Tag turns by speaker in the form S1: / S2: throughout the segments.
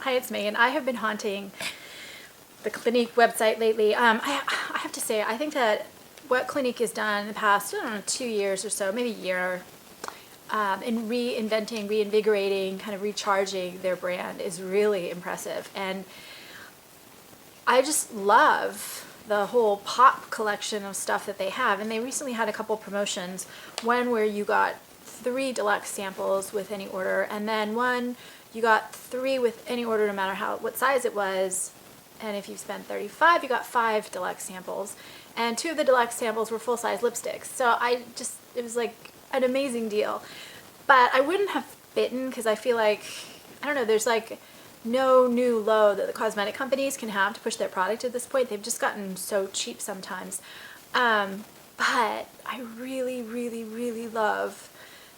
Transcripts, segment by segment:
S1: Hi, it's Megan. I have been haunting the Clinique website lately. I have to say, I think that what Clinique has done in the past, I don't know, 2 years or so, maybe a year, in reinventing, reinvigorating, kind of recharging their brand is really impressive. And I just love the whole pop collection of stuff that they have. And they recently had a couple promotions, one where you got 3 deluxe samples with any order, and then one you got 3 with any order no matter what size it was. And if you spent $35, you got 5 deluxe samples. And 2 of the deluxe samples were full-size lipsticks. So it was like an amazing deal. But I wouldn't have bitten because I feel like, I don't know, there's like no new low that the cosmetic companies can have to push their product at this point. They've just gotten so cheap sometimes. But I really, really, really love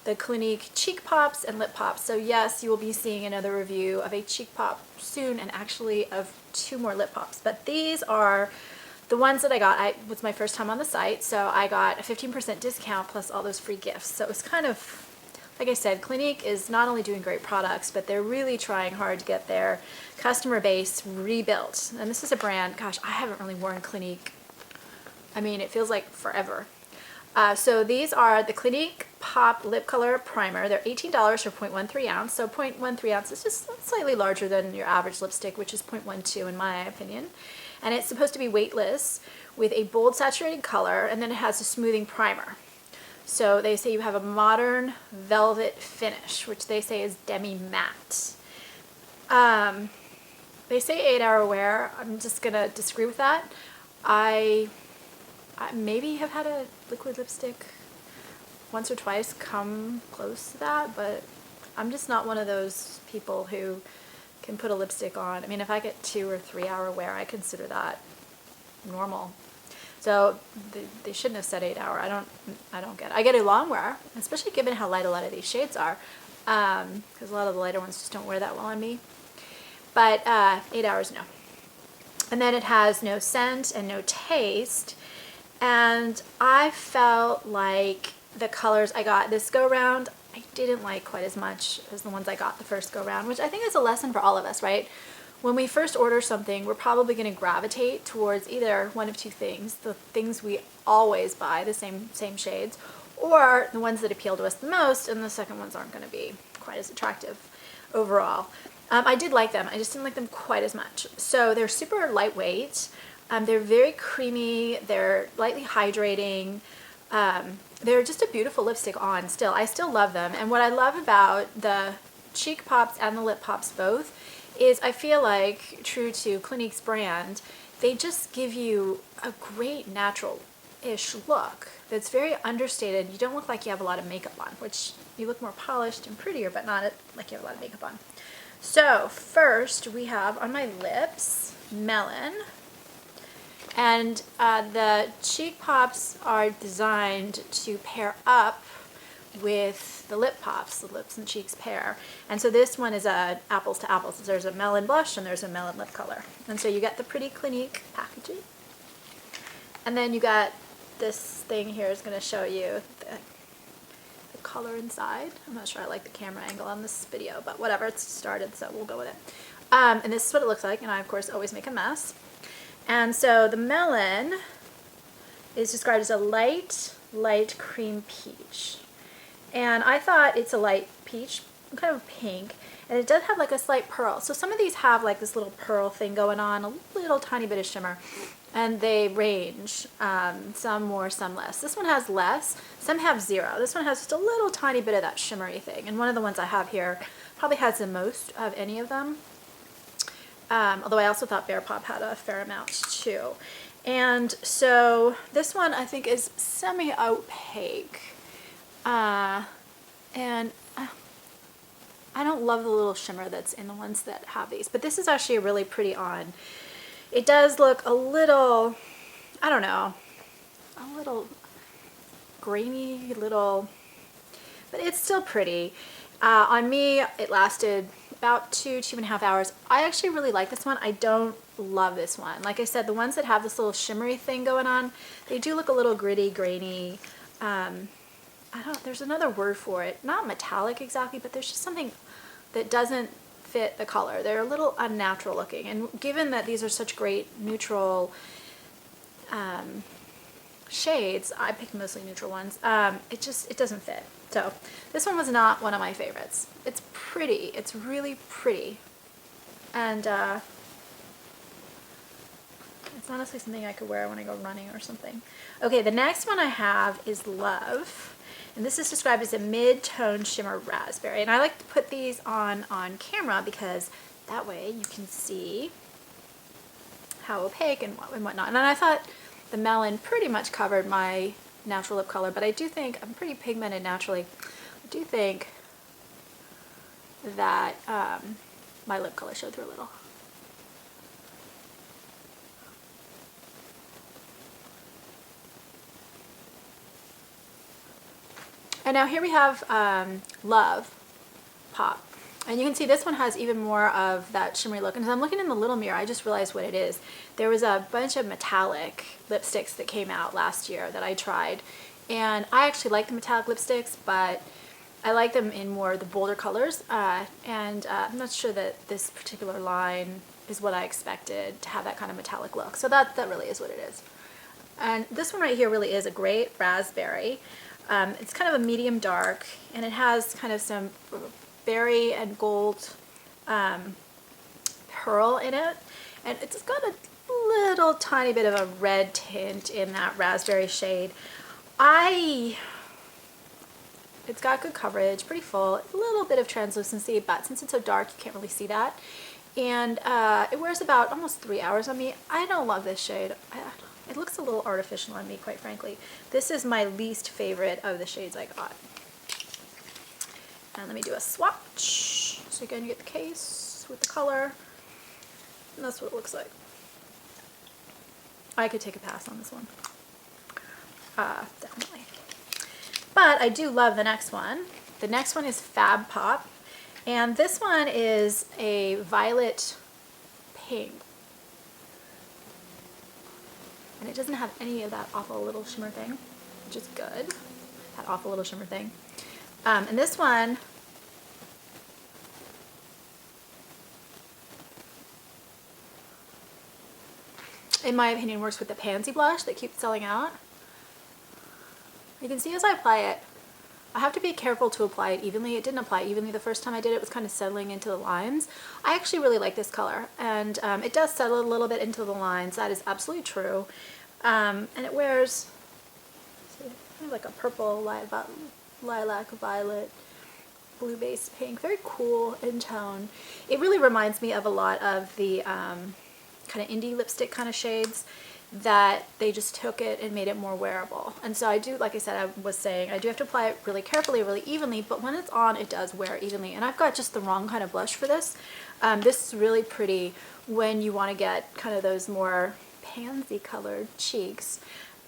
S1: the Clinique cheek pops and lip pops. So yes, you will be seeing another review of a cheek pop soon, and actually of 2 more lip pops. But these are the ones that I got. It was my first time on the site, so I got a 15% discount plus all those free gifts. So it was kind of, like I said, Clinique is not only doing great products, but they're really trying hard to get their customer base rebuilt. And this is a brand, gosh, I haven't really worn Clinique. I mean, it feels like forever. So these are the Clinique Pop Lip Color Primer. They're $18 for 0.13 ounce. So 0.13 ounce is just slightly larger than your average lipstick, which is 0.12 in my opinion. And it's supposed to be weightless with a bold saturated color, and then it has a smoothing primer. So they say you have a modern velvet finish, which they say is demi-matte. They say 8-hour wear. I'm just going to disagree with that. I maybe have had a liquid lipstick once or twice come close to that, but I'm just not one of those people who can put a lipstick on. I mean, if I get 2 or 3 hour wear, I consider that normal. So they shouldn't have said 8 hour. I don't get it. I get a long wear, especially given how light a lot of these shades are, because a lot of the lighter ones just don't wear that well on me. But 8 hours, no. And then it has no scent and no taste. And I felt like the colors I got this go round, I didn't like quite as much as the ones I got the first go round, which I think is a lesson for all of us, right? When we first order something, we're probably going to gravitate towards either one of 2 things, the things we always buy, the same shades, or the ones that appeal to us the most, and the second ones aren't going to be quite as attractive overall. I did like them, I just didn't like them quite as much. So they're super lightweight. They're very creamy, they're lightly hydrating, they're just a beautiful lipstick on still. I still love them, and what I love about the cheek pops and the lip pops both is I feel like, true to Clinique's brand, they just give you a great natural-ish look that's very understated. You don't look like you have a lot of makeup on, which you look more polished and prettier, but not like you have a lot of makeup on. So first we have on my lips, Melon. And the cheek pops are designed to pair up with the lip pops, the lips and cheeks pair. And so this one is a apples to apples. There's a melon blush and there's a melon lip color. And so you get the pretty Clinique packaging. And then you got this thing here is going to show you the color inside. I'm not sure I like the camera angle on this video, but whatever, it's started, so we'll go with it. And this is what it looks like, and I of course always make a mess. And so the Melon is described as a light cream peach. And I thought it's a light peach, kind of pink, and it does have like a slight pearl. So some of these have like this little pearl thing going on, a little tiny bit of shimmer, and they range, some more, some less. This one has less, some have 0. This one has just a little tiny bit of that shimmery thing, and one of the ones I have here probably has the most of any of them. Although I also thought Fab Pop had a fair amount too. And so this one I think is semi-opaque. And I don't love the little shimmer that's in the ones that have these, but this is actually a really pretty on. It does look a little, I don't know, a little grainy, but it's still pretty. On me, it lasted about 2.5 hours. I actually really like this one. I don't love this one. Like I said, the ones that have this little shimmery thing going on, they do look a little gritty, grainy. There's another word for it. Not metallic exactly, but there's just something that doesn't fit the color. They're a little unnatural looking, and given that these are such great neutral shades, I picked mostly neutral ones, it doesn't fit. So this one was not one of my favorites. It's pretty, it's really pretty, and it's honestly something I could wear when I go running or something. Okay, the next one I have is Love, and this is described as a mid-tone shimmer raspberry, and I like to put these on camera because that way you can see how opaque and whatnot. And then I thought the Melon pretty much covered my natural lip color, but I do think I'm pretty pigmented naturally. I do think that my lip color showed through a little. And now here we have Love Pop. And you can see this one has even more of that shimmery look. And as I'm looking in the little mirror, I just realized what it is. There was a bunch of metallic lipsticks that came out last year that I tried. And I actually like the metallic lipsticks, but I like them in more the bolder colors. I'm not sure that this particular line is what I expected to have that kind of metallic look. So that really is what it is. And this one right here really is a great raspberry. It's kind of a medium dark, and it has kind of some berry and gold pearl in it, and it's got a little tiny bit of a red tint in that raspberry shade. It's got good coverage, pretty full, a little bit of translucency, but since it's so dark you can't really see that, and it wears about almost 3 hours on me. I don't love this shade. It looks a little artificial on me, quite frankly. This is my least favorite of the shades I got. And let me do a swatch. So again, you get the case with the color, and that's what it looks like. I could take a pass on this one. Definitely. But I do love the next one. The next one is Fab Pop, and this one is a violet pink. And it doesn't have any of that awful little shimmer thing, which is good. That awful little shimmer thing. And this one, in my opinion, works with the Pansy blush that keeps selling out. You can see as I apply it, I have to be careful to apply it evenly. It didn't apply evenly the first time I did it. It was kind of settling into the lines. I actually really like this color, and it does settle a little bit into the lines. That is absolutely true. And it wears kind of like a purple, lilac, violet, blue base pink, very cool in tone. It really reminds me of a lot of the kind of indie lipstick kind of shades that they just took it and made it more wearable. And so I do, like I said, I was saying, I do have to apply it really carefully, really evenly, but when it's on, it does wear evenly. And I've got just the wrong kind of blush for this. This is really pretty when you want to get kind of those more pansy colored cheeks.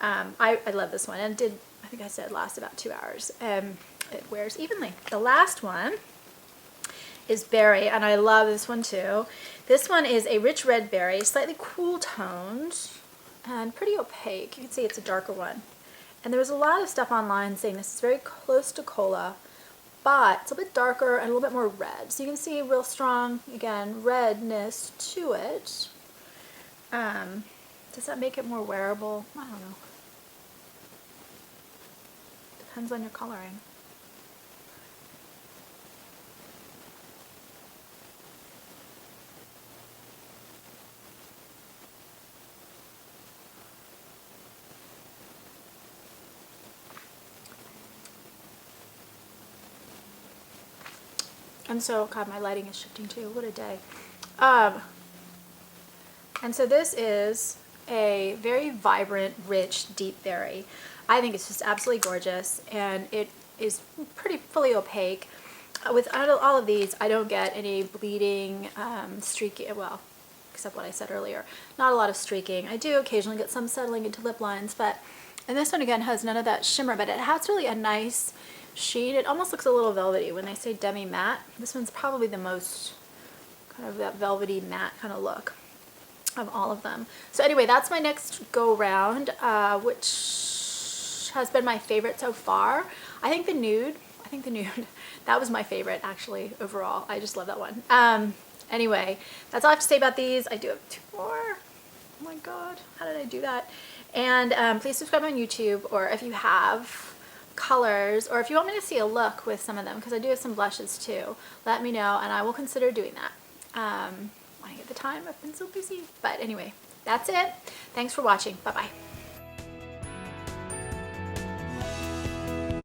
S1: I love this one, and it did, I think I said, last about 2 hours. It wears evenly. The last one is Berry, and I love this one too. This one is a rich red berry, slightly cool toned, and pretty opaque. You can see it's a darker one. And there was a lot of stuff online saying this is very close to Cola, but it's a bit darker and a little bit more red. So you can see real strong, again, redness to it. Does that make it more wearable? I don't know. Depends on your coloring. And so, God, my lighting is shifting too. What a day. And so this is a very vibrant, rich, deep berry. I think it's just absolutely gorgeous, and it is pretty fully opaque. With all of these, I don't get any bleeding, streaky, well, except what I said earlier. Not a lot of streaking. I do occasionally get some settling into lip lines, but, and this one again has none of that shimmer, but it has really a nice sheen. It almost looks a little velvety. When they say demi matte, this one's probably the most kind of that velvety matte kind of look of all of them. So anyway, that's my next go round, which has been my favorite so far. I think think the nude, that was my favorite actually overall. I just love that one. Anyway, that's all I have to say about these. I do have 2 more. Oh my god, how did I do that? And please subscribe on YouTube, or if you have colors, or if you want me to see a look with some of them, because I do have some blushes too, let me know and I will consider doing that. When I get the time, I've been so busy. But anyway, that's it. Thanks for watching. Bye bye.